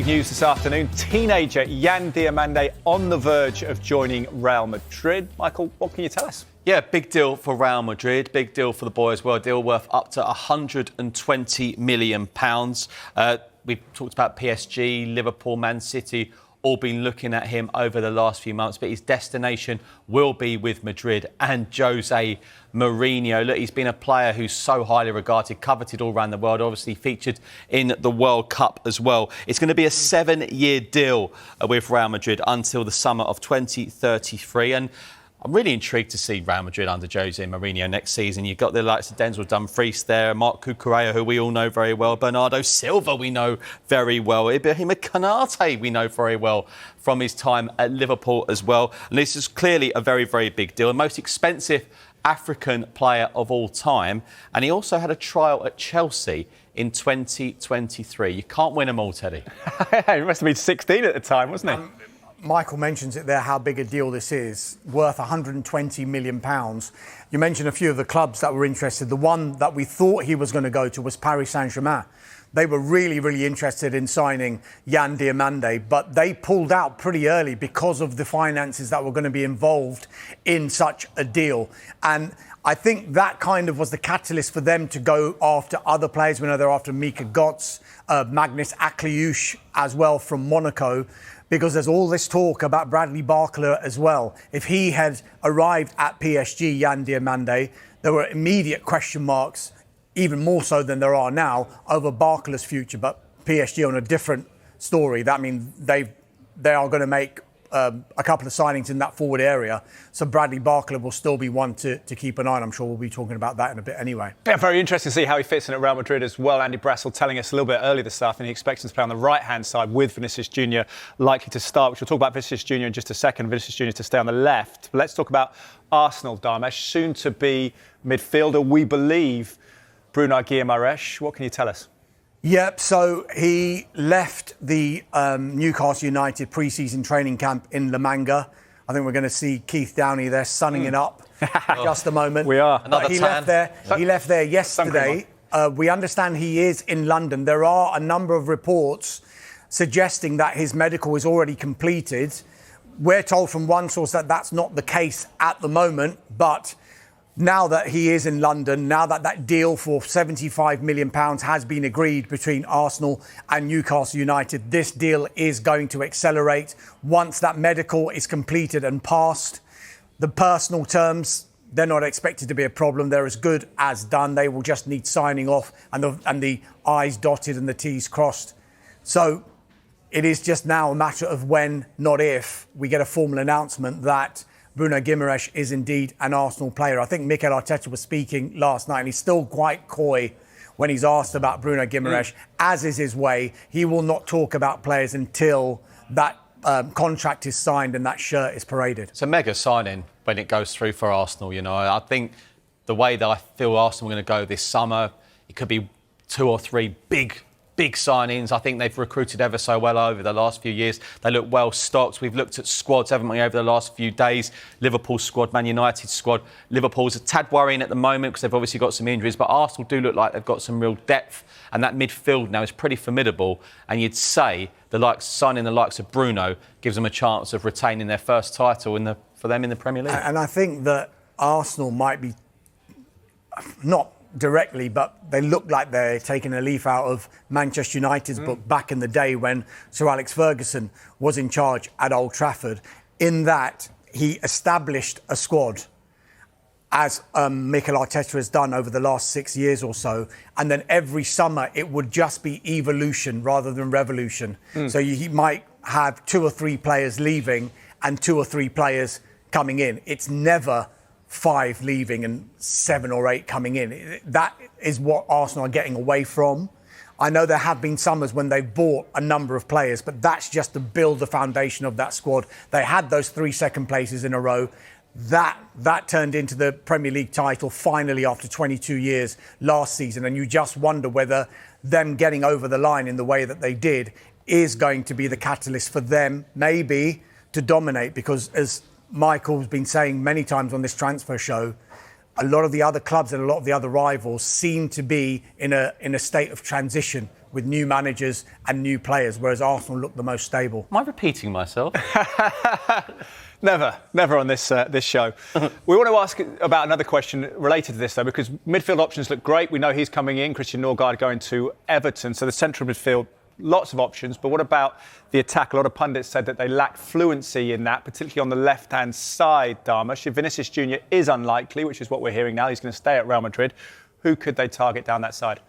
News this afternoon. Teenager Yan Diomande on the verge of joining Real Madrid. Michael, what can you tell us? Yeah, big deal for Real Madrid. Big deal for the boy as well. Deal worth up to £120 million. We've talked about PSG, Liverpool, Man City, all been looking at him over the last few months, but his destination will be with Madrid and Jose Mourinho. Look, he's been a player who's so highly regarded, coveted all around the world, obviously featured in the World Cup as well. It's going to be a 7-year deal with Real Madrid until the summer of 2033. And I'm really intrigued to see Real Madrid under Jose Mourinho next season. You've got the likes of Denzel Dumfries there, Marc Cucurella, who we all know very well, Bernardo Silva we know very well, Ibrahima Konate we know very well from his time at Liverpool as well. And this is clearly a very, very big deal. The most expensive African player of all time. And he also had a trial at Chelsea in 2023. You can't win them all, Teddy. He must have been 16 at the time, wasn't he? Michael mentions it there, how big a deal this is, worth £120 million. You mentioned a few of the clubs that were interested. The one that we thought he was going to go to was Paris Saint-Germain. They were really, really interested in signing Yan Diomande, but they pulled out pretty early because of the finances that were going to be involved in such a deal. And I think that kind of was the catalyst for them to go after other players. We know they're after Mika Götze, Magnus Akliouche as well from Monaco, because there's all this talk about Bradley Barcola as well. If he had arrived at PSG, Yan Diomande, there were immediate question marks, even more so than there are now, over Barcola's future. But PSG on a different story. That means they are going to make a couple of signings in that forward area. So Bradley Barcola will still be one to keep an eye on. I'm sure we'll be talking about that in a bit anyway. Yeah, very interesting to see how he fits in at Real Madrid as well. Andy Brassel telling us a little bit earlier this afternoon he expects him to play on the right-hand side with Vinicius Junior likely to start, which we'll talk about Vinicius Junior in just a second. Vinicius Junior to stay on the left. But let's talk about Arsenal, Dharmesh, soon to be midfielder, we believe, Bruno Guimaraes. What can you tell us? Yep, so he left the Newcastle United pre-season training camp in La Manga. I think we're going to see Keith Downey there sunning it up just a moment. We are. But he left there yesterday. We understand he is in London. There are a number of reports suggesting that his medical is already completed. We're told from one source that that's not the case at the moment, but now that he is in London, now that that deal for £75 million has been agreed between Arsenal and Newcastle United, this deal is going to accelerate. Once that medical is completed and passed, the personal terms, they're not expected to be a problem. They're as good as done. They will just need signing off and the I's dotted and the T's crossed. So it is just now a matter of when, not if, we get a formal announcement that Bruno Guimaraes is indeed an Arsenal player. I think Mikel Arteta was speaking last night and he's still quite coy when he's asked about Bruno Guimaraes, as is his way. He will not talk about players until that contract is signed and that shirt is paraded. It's a mega signing when it goes through for Arsenal, you know. I think the way that I feel Arsenal are going to go this summer, it could be 2 or 3 big signings. I think they've recruited ever so well over the last few years. They look well stocked. We've looked at squads, haven't we, over the last few days. Liverpool squad, Man United squad. Liverpool's a tad worrying at the moment because they've obviously got some injuries, but Arsenal do look like they've got some real depth, and that midfield now is pretty formidable. And you'd say signing the likes of Bruno gives them a chance of retaining their first title for them in the Premier League. And I think that Arsenal might be not directly, but they look like they're taking a leaf out of Manchester United's book back in the day when Sir Alex Ferguson was in charge at Old Trafford, in that he established a squad, as Mikel Arteta has done over the last 6 years or so, and then every summer it would just be evolution rather than revolution. So he might have 2 or 3 players leaving and 2 or 3 players coming in. It's never 5 leaving and 7 or 8 coming in. That is what Arsenal are getting away from. I know there have been summers when they've bought a number of players, but that's just to build the foundation of that squad. They had those 3 second places in a row. That turned into the Premier League title finally after 22 years last season. And you just wonder whether them getting over the line in the way that they did is going to be the catalyst for them, maybe, to dominate. Because as Michael's been saying many times on this transfer show, a lot of the other clubs and a lot of the other rivals seem to be in a state of transition with new managers and new players, whereas Arsenal look the most stable. Am I repeating myself? Never on this show. We want to ask about another question related to this, though, because midfield options look great. We know he's coming in, Christian Norgard going to Everton. So the central midfield, lots of options. But what about the attack? A lot of pundits said that they lacked fluency in that, particularly on the left-hand side, Dharmesh. If Vinicius Junior is unlikely, which is what we're hearing now, he's going to stay at Real Madrid, who could they target down that side?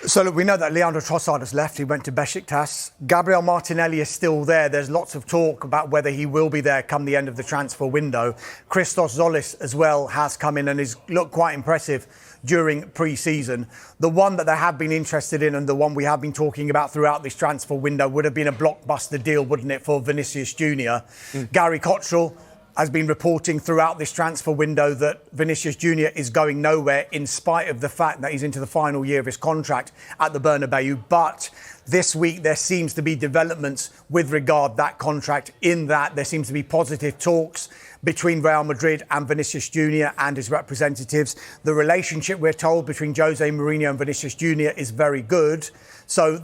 So look, we know that Leandro Trossard has left. He went to Besiktas. Gabriel Martinelli is still there. There's lots of talk about whether he will be there come the end of the transfer window. Christos Zolis as well has come in and has looked quite impressive during pre-season. The one that they have been interested in and the one we have been talking about throughout this transfer window would have been a blockbuster deal, wouldn't it, for Vinicius Junior. Gary Cottrell has been reporting throughout this transfer window that Vinicius Junior is going nowhere in spite of the fact that he's into the final year of his contract at the Bernabeu. But this week there seems to be developments with regard to that contract, in that there seems to be positive talks between Real Madrid and Vinicius Junior and his representatives. The relationship, we're told, between Jose Mourinho and Vinicius Junior is very good. So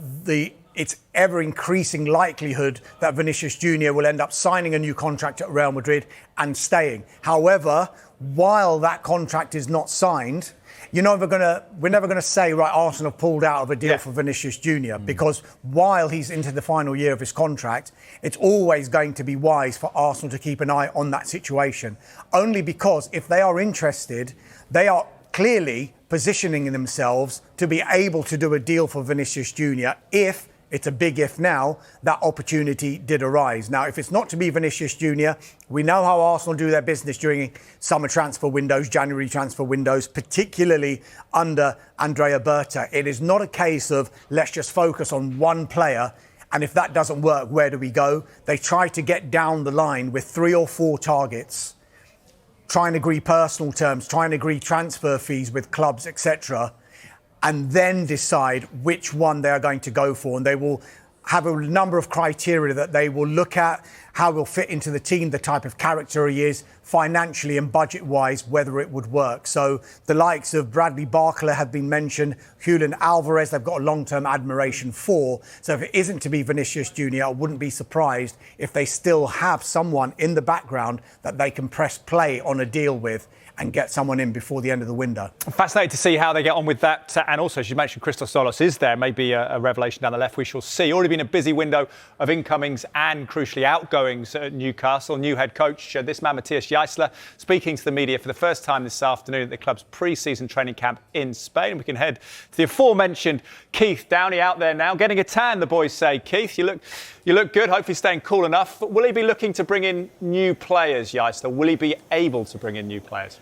it's ever-increasing likelihood that Vinicius Junior will end up signing a new contract at Real Madrid and staying. However, while that contract is not signed, we're never going to say, right, Arsenal have pulled out of a deal for Vinicius Junior, because while he's into the final year of his contract, it's always going to be wise for Arsenal to keep an eye on that situation. Only because if they are interested, they are clearly positioning themselves to be able to do a deal for Vinicius Junior if, it's a big if now, that opportunity did arise. Now, if it's not to be Vinicius Junior, we know how Arsenal do their business during summer transfer windows, January transfer windows, particularly under Andrea Berta. It is not a case of let's just focus on one player, and if that doesn't work, where do we go? They try to get down the line with 3 or 4 targets, try and agree personal terms, try and agree transfer fees with clubs, etc., and then decide which one they are going to go for. And they will have a number of criteria that they will look at, how he'll fit into the team, the type of character he is, financially and budget-wise, whether it would work. So the likes of Bradley Barcola have been mentioned, Julian Alvarez, they've got a long-term admiration for. So if it isn't to be Vinicius Junior, I wouldn't be surprised if they still have someone in the background that they can press play on a deal with and get someone in before the end of the window. Fascinating to see how they get on with that. And also, as you mentioned, Christos Zolis is there. Maybe a revelation down the left. We shall see. Already been a busy window of incomings and, crucially, outgoings at Newcastle. New head coach, this man, Matthias Jaissler, speaking to the media for the first time this afternoon at the club's pre-season training camp in Spain. We can head to the aforementioned Keith Downey out there now, getting a tan, the boys say. Keith, you look good, hopefully staying cool enough. Will he be looking to bring in new players, Jaissler? Will he be able to bring in new players?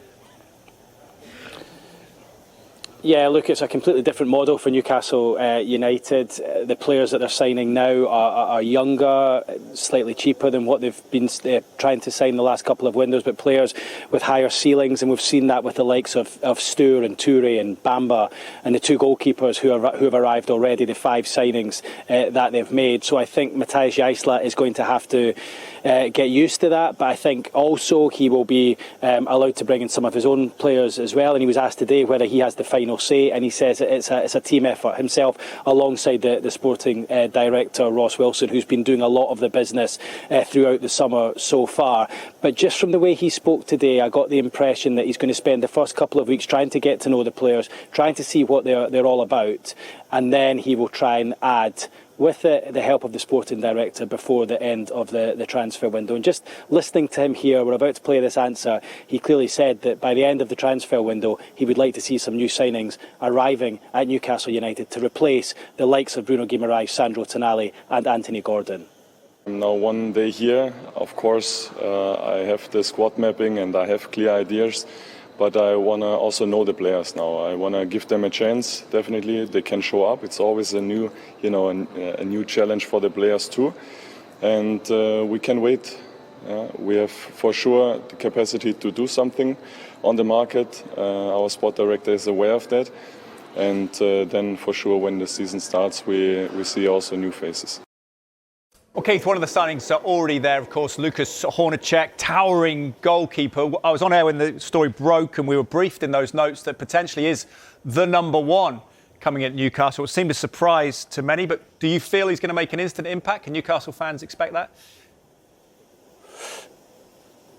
Yeah, look, it's a completely different model for Newcastle United. The players that they're signing now are younger, slightly cheaper than what they've been trying to sign the last couple of windows, but players with higher ceilings, and we've seen that with the likes of Stur and Toure and Bamba and the 2 goalkeepers who have arrived already, the 5 signings that they've made. So I think Matthias Jaissler is going to have to get used to that, but I think also he will be allowed to bring in some of his own players as well. And he was asked today whether he has the final say, and he says it's a team effort himself, alongside the sporting director Ross Wilson, who's been doing a lot of the business throughout the summer so far. But just from the way he spoke today, I got the impression that he's going to spend the first couple of weeks trying to get to know the players, trying to see what they're all about, and then he will try and add, with the help of the sporting director, before the end of the transfer window. And just listening to him here, we're about to play this answer, he clearly said that by the end of the transfer window, he would like to see some new signings arriving at Newcastle United to replace the likes of Bruno Guimaraes, Sandro Tonali and Anthony Gordon. I'm now 1 day here. Of course, I have the squad mapping and I have clear ideas. But I want to also know the players now. I want to give them a chance. Definitely, they can show up. It's always a new, a new challenge for the players too. And we can wait. We have for sure the capacity to do something on the market. Our sport director is aware of that. And then for sure, when the season starts, we see also new faces. Well, Keith, one of the signings are already there, of course, Lucas Hornacek, towering goalkeeper. I was on air when the story broke and we were briefed in those notes that potentially is the number one coming at Newcastle. It seemed a surprise to many, but do you feel he's going to make an instant impact? Can Newcastle fans expect that?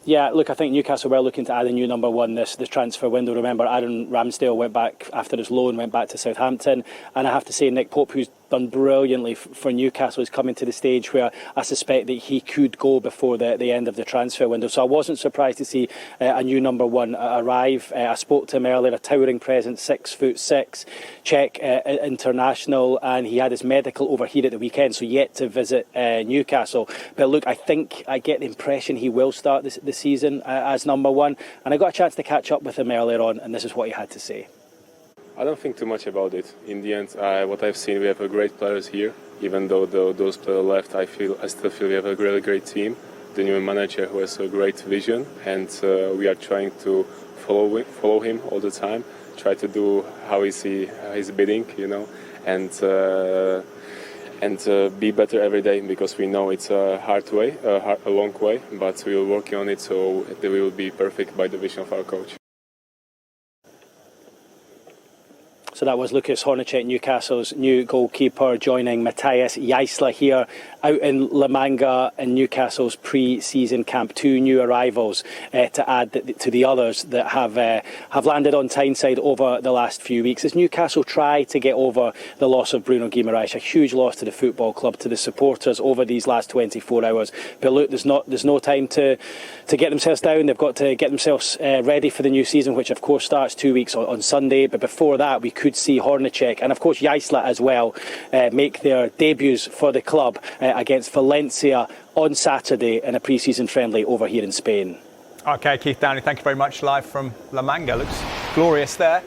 Yeah, look, I think Newcastle were looking to add a new number one this transfer window. Remember, Aaron Ramsdale went back after his loan, went back to Southampton. And I have to say, Nick Pope, who's done brilliantly for Newcastle, is coming to the stage where I suspect that he could go before the end of the transfer window. So I wasn't surprised to see a new number one arrive. I spoke to him earlier, a towering presence, 6'6", Czech international, and he had his medical over here at the weekend, so yet to visit Newcastle. But look, I think I get the impression he will start the season as number one, and I got a chance to catch up with him earlier on, and this is what he had to say. I don't think too much about it. In the end, what I've seen, we have a great players here. Even though those players left, I still feel we have a really great team. The new manager who has a great vision, and we are trying to follow him all the time. Try to do how he's bidding, and be better every day, because we know it's a hard way, a long way, but we are working on it, so it will be perfect by the vision of our coach. So that was Lucas Hornacek, Newcastle's new goalkeeper, joining Matthias Jaisler here out in La Manga in Newcastle's pre-season camp. Two new arrivals to add to the others that have landed on Tyneside over the last few weeks. As Newcastle try to get over the loss of Bruno Guimaraes, a huge loss to the football club, to the supporters over these last 24 hours. But look, there's no time to get themselves down. They've got to get themselves ready for the new season, which of course starts 2 weeks on Sunday. But before that, we could see Hornacek and of course Jaisler as well make their debuts for the club against Valencia on Saturday in a pre-season friendly over here in Spain. OK, Keith Downey, thank you very much. Live from La Manga. Looks glorious there.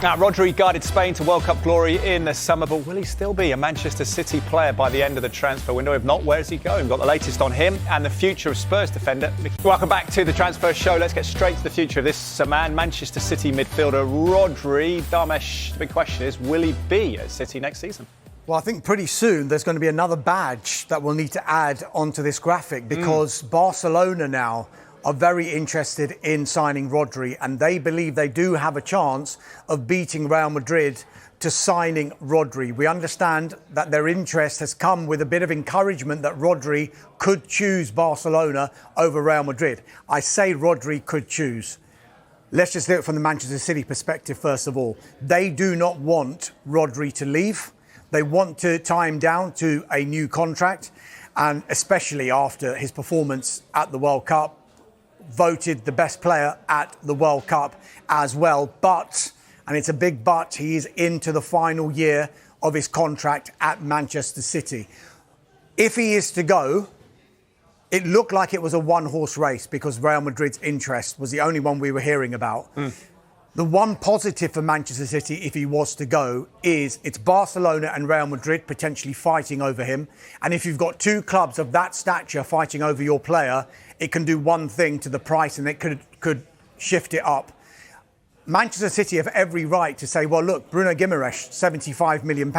Now, Rodri guided Spain to World Cup glory in the summer, but will he still be a Manchester City player by the end of the transfer window? If not, where is he going? We've got the latest on him and the future of Spurs defender. Welcome back to the Transfer Show. Let's get straight to the future of this man, Manchester City midfielder Rodri. Dharmesh, the big question is, will he be at City next season? Well, I think pretty soon there's going to be another badge that we'll need to add onto this graphic, because Barcelona now are very interested in signing Rodri, and they believe they do have a chance of beating Real Madrid to signing Rodri. We understand that their interest has come with a bit of encouragement that Rodri could choose Barcelona over Real Madrid. I say Rodri could choose. Let's just look from the Manchester City perspective first of all. They do not want Rodri to leave. They want to tie him down to a new contract, and especially after his performance at the World Cup, voted the best player at the World Cup as well. But, and it's a big but, he is into the final year of his contract at Manchester City. If he is to go, it looked like it was a one-horse race because Real Madrid's interest was the only one we were hearing about. The one positive for Manchester City, if he was to go, is it's Barcelona and Real Madrid potentially fighting over him. And if you've got two clubs of that stature fighting over your player, it can do one thing to the price and it could shift it up. Manchester City have every right to say, well, look, Bruno Guimaraes, £75 million.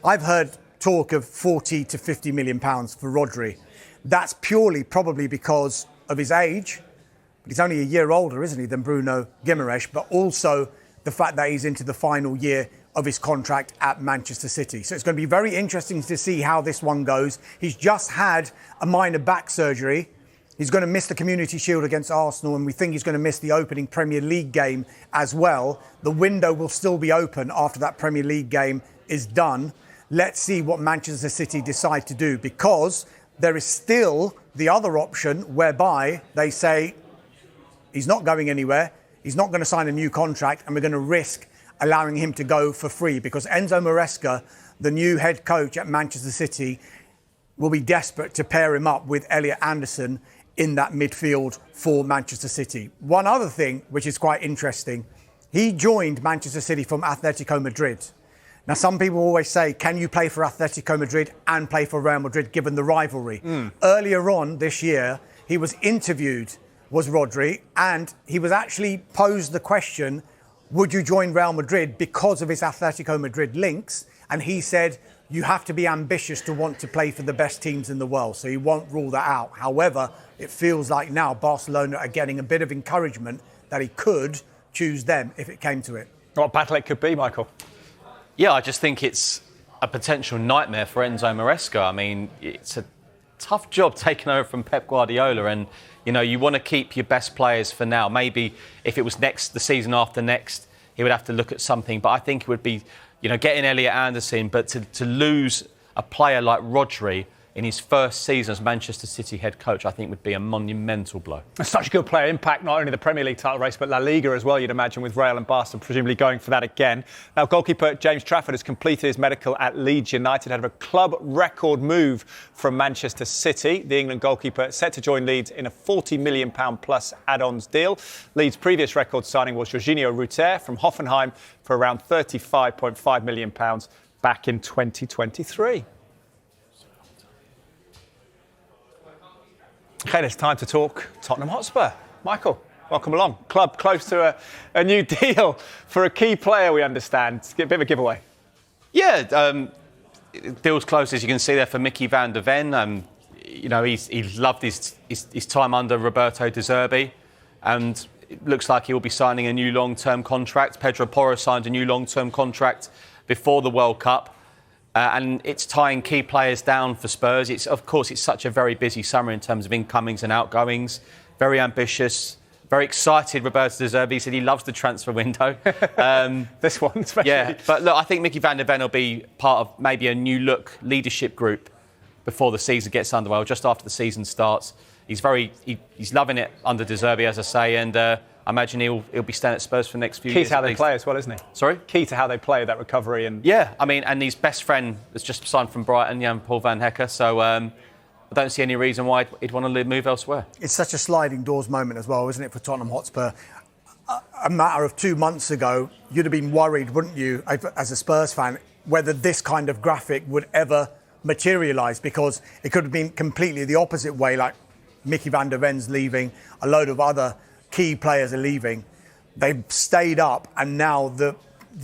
I've heard talk of 40 to 50 million pounds for Rodri. That's purely probably because of his age. He's only a year older, isn't he, than Bruno Guimaraes, but also the fact that he's into the final year of his contract at Manchester City. So it's going to be very interesting to see how this one goes. He's just had a minor back surgery. He's going to miss the Community Shield against Arsenal, and we think he's going to miss the opening Premier League game as well. The window will still be open after that Premier League game is done. Let's see what Manchester City decide to do, because there is still the other option whereby they say he's not going anywhere, he's not going to sign a new contract, and we're going to risk allowing him to go for free, because Enzo Maresca, the new head coach at Manchester City, will be desperate to pair him up with Elliot Anderson in that midfield for Manchester City. One other thing, which is quite interesting, he joined Manchester City from Atletico Madrid. Now, some people always say, can you play for Atletico Madrid and play for Real Madrid, given the rivalry? Earlier on this year, he was interviewed, was Rodri, and he was actually posed the question, would you join Real Madrid because of his Atletico Madrid links? And he said, you have to be ambitious to want to play for the best teams in the world, so he won't rule that out. However, it feels like now Barcelona are getting a bit of encouragement that he could choose them if it came to it. What battle it could be, Michael? Yeah, I just think it's a potential nightmare for Enzo Maresca. I mean, it's a tough job taking over from Pep Guardiola, and you want to keep your best players for now. Maybe if it was the season after next, he would have to look at something. But I think it would be, getting Elliot Anderson, but to lose a player like Rodri in his first season as Manchester City head coach, I think would be a monumental blow. Such a good player, impact not only the Premier League title race, but La Liga as well, you'd imagine, with Real and Barca presumably going for that again. Now, goalkeeper James Trafford has completed his medical at Leeds United, had a club record move from Manchester City. The England goalkeeper set to join Leeds in a £40 million plus add-ons deal. Leeds' previous record signing was Jorginho Rutter from Hoffenheim for around £35.5 million back in 2023. OK, it's time to talk Tottenham Hotspur. Michael, welcome along. Club close to a new deal for a key player, we understand. It's a bit of a giveaway. Yeah, deal's close, as you can see there, for Mickey van der Ven. He's loved his time under Roberto De Zerbi, and it looks like he will be signing a new long-term contract. Pedro Porro signed a new long-term contract before the World Cup. And it's tying key players down for Spurs. It's such a very busy summer in terms of incomings and outgoings. Very ambitious, very excited. Roberto De Zerbi said he loves the transfer window. This one, especially. Yeah, but look, I think Mickey van der Ven will be part of maybe a new look leadership group before the season gets underway, or just after the season starts. He's loving it under De Zerbi, as I say, and I imagine he'll be staying at Spurs for the next few years. Key to how they play as well, isn't he? Sorry? Key to how they play, that recovery. And yeah, I mean, and his best friend has just signed from Brighton, Jan-Paul van Hecke, so I don't see any reason why he'd want to move elsewhere. It's such a sliding doors moment as well, isn't it, for Tottenham Hotspur? A matter of 2 months ago, you'd have been worried, wouldn't you, as a Spurs fan, whether this kind of graphic would ever materialise, because it could have been completely the opposite way, like Mickey van der Ven's leaving, a load of other key players are leaving. They've stayed up, and now the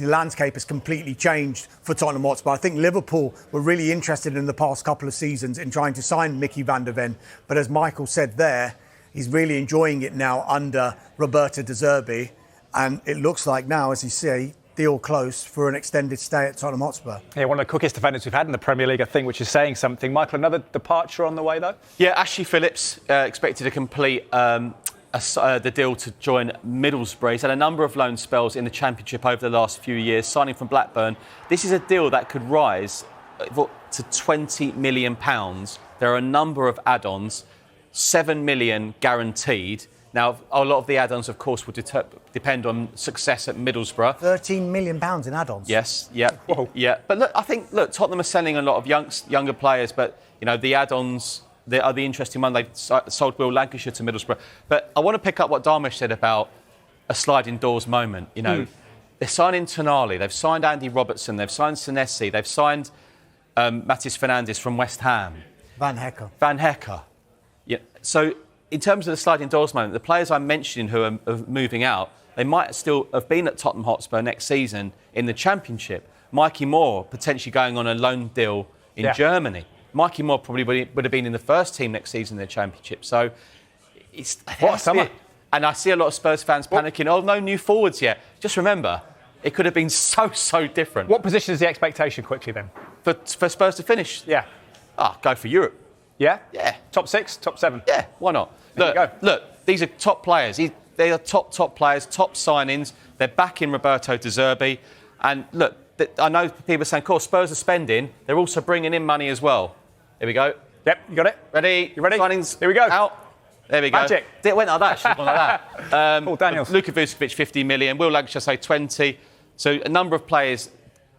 landscape has completely changed for Tottenham Hotspur. I think Liverpool were really interested in the past couple of seasons in trying to sign Mickey van der Ven. But as Michael said there, he's really enjoying it now under Roberto De Zerbi. And it looks like now, as you see, deal close for an extended stay at Tottenham Hotspur. Yeah, one of the quickest defenders we've had in the Premier League, I think, which is saying something. Michael, another departure on the way, though? Yeah, Ashley Phillips expected to complete the deal to join Middlesbrough. He's had a number of loan spells in the Championship over the last few years, signing from Blackburn. This is a deal that could rise to £20 million. There are a number of add-ons, £7 million guaranteed. Now, a lot of the add-ons, of course, would depend on success at Middlesbrough. £13 million in add-ons? Yes, yeah. Whoa. Yeah. But look, I think, Tottenham are selling a lot of younger players, but, the add-ons, they are the interesting one. They've sold Will Lancashire to Middlesbrough. But I want to pick up what Darmish said about a sliding doors moment. They're signing Tonali, they've signed Andy Robertson, they've signed Senesi, they've signed Matis Fernandes from West Ham. Van Hecke. Yeah. So in terms of the sliding doors moment, the players I'm mentioning who are moving out, they might still have been at Tottenham Hotspur next season in the Championship. Mikey Moore potentially going on a loan deal in Germany. Mikey Moore probably would have been in the first team next season in the Championship. So it's what a summer. And I see a lot of Spurs fans panicking. Oh, no new forwards yet. Just remember, it could have been so different. What position is the expectation quickly then? For Spurs to finish? Yeah. Go for Europe. Yeah? Yeah. Top 6, top 7? Yeah, why not? Look, these are top players. They are top players, top signings. They're backing Roberto De Zerbi. And look, I know people are saying, of course, Spurs are spending. They're also bringing in money as well. Here we go. Yep, you got it. Ready? You ready? Signings. Here we go. Out. There we go. Magic. It went like that. Should have gone like that. Paul Daniels. Luka Vucevic, 50 million. Will Lancashire, say 20. So a number of players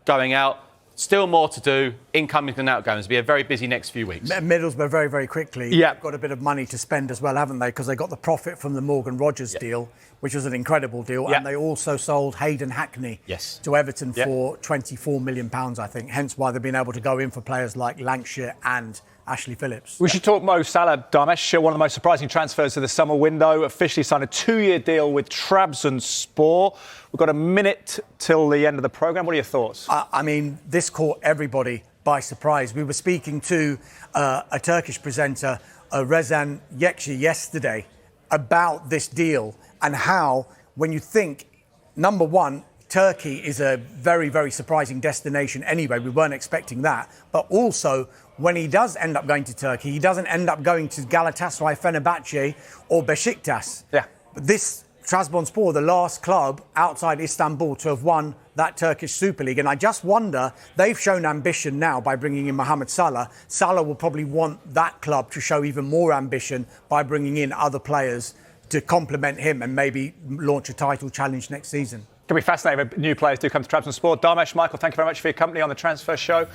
going out. Still more to do. Incomings and outgoings. It'll be a very busy next few weeks. Middlesbrough very, very quickly. Yeah. Got a bit of money to spend as well, haven't they? Because they got the profit from the Morgan Rogers deal, which was an incredible deal. Yeah. And they also sold Hayden Hackney to Everton for £24 million, I think. Hence why they've been able to go in for players like Lancashire and Ashley Phillips. We should talk Mo Salah, Darmesh, one of the most surprising transfers of the summer window. Officially signed a 2-year deal with Trabzonspor. We've got a minute till the end of the programme. What are your thoughts? I mean, this caught everybody by surprise. We were speaking to a Turkish presenter, Rezan Yekşi, yesterday about this deal and how, when you think, number one, Turkey is a very, very surprising destination anyway. We weren't expecting that. But also, when he does end up going to Turkey, he doesn't end up going to Galatasaray, Fenerbahce or Beşiktaş. Yeah. But this Trabzonspor, the last club outside Istanbul to have won that Turkish Super League. And I just wonder, they've shown ambition now by bringing in Mohamed Salah. Salah will probably want that club to show even more ambition by bringing in other players to complement him and maybe launch a title challenge next season. Can be fascinating if new players do come to Trabzonspor. Dharmesh, Michael, thank you very much for your company on the Transfer Show.